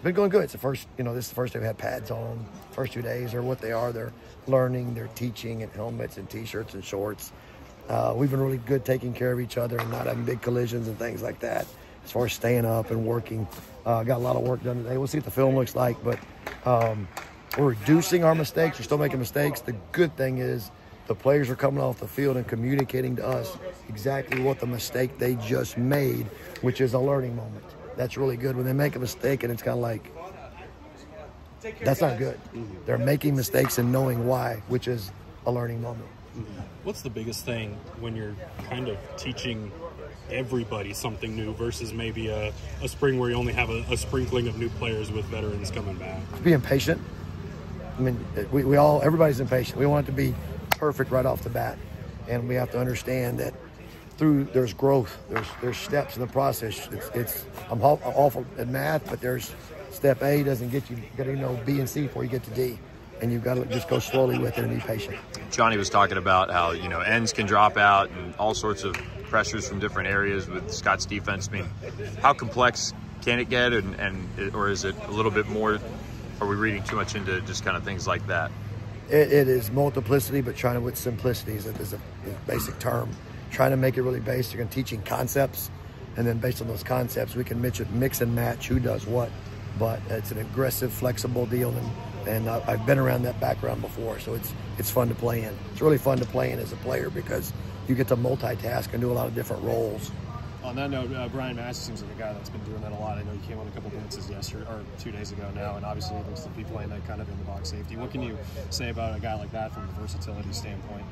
been going good. It's the first, this is the first day we had pads on. First 2 days are what they are. They're learning, they're teaching, and helmets and T-shirts and shorts. We've been really good taking care of each other and not having big collisions and things like that. As far as staying up and working, got a lot of work done today. We'll see what the film looks like, but we're reducing our mistakes. We're still making mistakes. The good thing is the players are coming off the field and communicating to us exactly what the mistake they just made, which is a learning moment. That's really good. When they make a mistake and it's kind of like, that's not good. They're making mistakes and knowing why, which is a learning moment. What's the biggest thing when you're kind of teaching everybody something new versus maybe a spring where you only have a sprinkling of new players with veterans coming back? Being patient. I mean, everybody's impatient. We want it to be perfect right off the bat, and we have to understand that there's growth, there's steps in the process. I'm awful at math, but there's step A doesn't get you. You got to know B and C before you get to D, and you've got to just go slowly with it and be patient. Johnny was talking about how ends can drop out and all sorts of pressures from different areas with Scott's defense. I mean, how complex can it get, or is it a little bit more? Are we reading too much into just kind of things like that? It is multiplicity, but trying to with simplicity is a basic term. Trying to make it really basic and teaching concepts, and then based on those concepts, we can mix and match who does what. But it's an aggressive, flexible deal, and I've been around that background before, so it's fun to play in. It's really fun to play in as a player because you get to multitask and do a lot of different roles. On that note, Brian Massey seems like a guy that's been doing that a lot. I know he came on a couple blitzes yesterday or 2 days ago now, and obviously he looks to be playing that kind of in the box safety. What can you say about a guy like that from a versatility standpoint?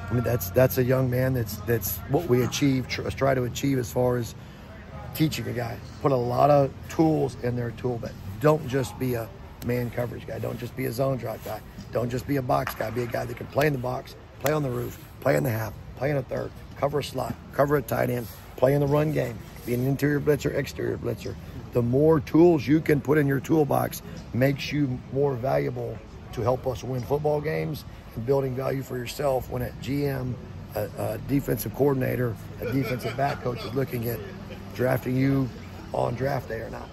I mean, that's a young man. That's what we try to achieve as far as teaching a guy. Put a lot of tools in their tool belt. Don't just be a man coverage guy. Don't just be a zone drop guy. Don't just be a box guy. Be a guy that can play in the box, play on the roof, play in the half, play in a third, cover a slot, cover a tight end, play in the run game, be an interior blitzer, exterior blitzer. The more tools you can put in your toolbox makes you more valuable to help us win football games and building value for yourself when a GM, a defensive coordinator, a defensive back coach is looking at drafting you on draft day or not.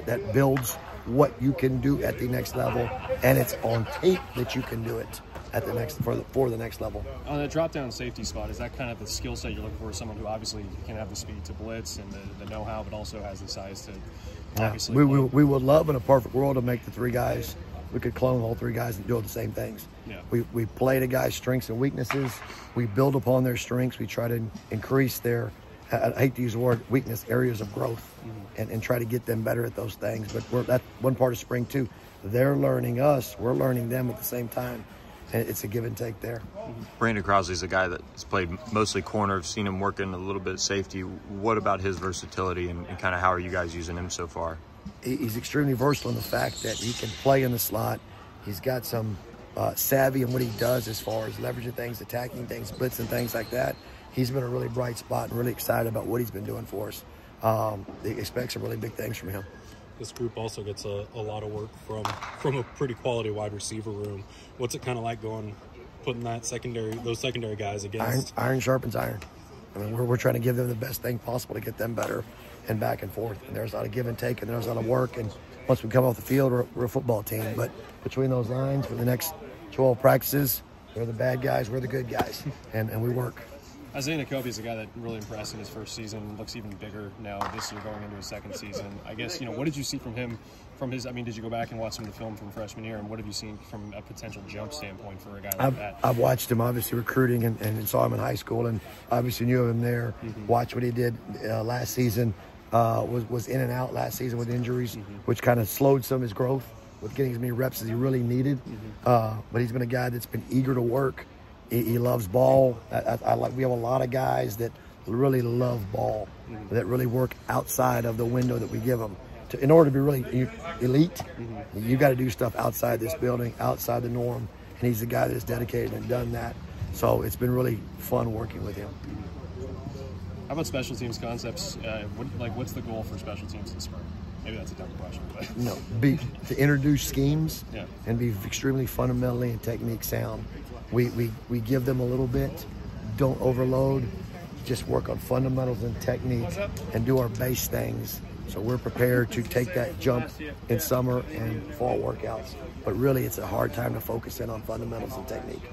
That builds what you can do at the next level, and it's on tape that you can do it at the next for the next level. On the drop-down safety spot, is that kind of the skill set you're looking for? Someone who obviously can have the speed to blitz and the know-how, but also has the size to obviously. We would love in a perfect world to make the three guys. We could clone all three guys and do the same things. Yeah. We play the guys' strengths and weaknesses. We build upon their strengths. We try to increase their, I hate to use the word weakness, areas of growth, and try to get them better at those things. But that's one part of spring too. They're learning us. We're learning them at the same time. And it's a give and take there. Brandon Crossley's a guy that's played mostly corner. I've seen him working a little bit safety. What about his versatility and kind of how are you guys using him so far? He's extremely versatile in the fact that he can play in the slot. He's got some savvy in what he does as far as leveraging things, attacking things, blitzing things like that. He's been a really bright spot and really excited about what he's been doing for us. They expect some really big things from him. This group also gets a lot of work from a pretty quality wide receiver room. What's it kind of like putting those secondary guys against? Iron sharpens iron. I mean, we're trying to give them the best thing possible to get them better and back and forth. And there's a lot of give and take, and there's a lot of work. And once we come off the field, we're a football team. But between those lines, for the next 12 practices, they're the bad guys, we're the good guys, and we work. Isaiah Nakobe is a guy that really impressed in his first season. Looks even bigger now this year going into his second season. I guess, what did you see from him? Did you go back and watch some of the film from freshman year? And what have you seen from a potential jump standpoint for a guy like that? I've watched him, obviously, recruiting and saw him in high school and obviously knew of him there. Watched what he did last season. Was in and out last season with injuries, which kind of slowed some of his growth with getting as many reps as he really needed. But he's been a guy that's been eager to work. He loves ball. We have a lot of guys that really love ball, that really work outside of the window that we give them. In order to be really elite, you got to do stuff outside this building, outside the norm. And he's the guy that's dedicated and done that. So it's been really fun working with him. How about special teams concepts? What's the goal for special teams in spring? Maybe that's a dumb question, but no, to introduce schemes yeah, and be extremely fundamentally and technique sound. We give them a little bit, don't overload, just work on fundamentals and techniques and do our base things So we're prepared to take that jump in summer and fall workouts. But really, it's a hard time to focus in on fundamentals and technique.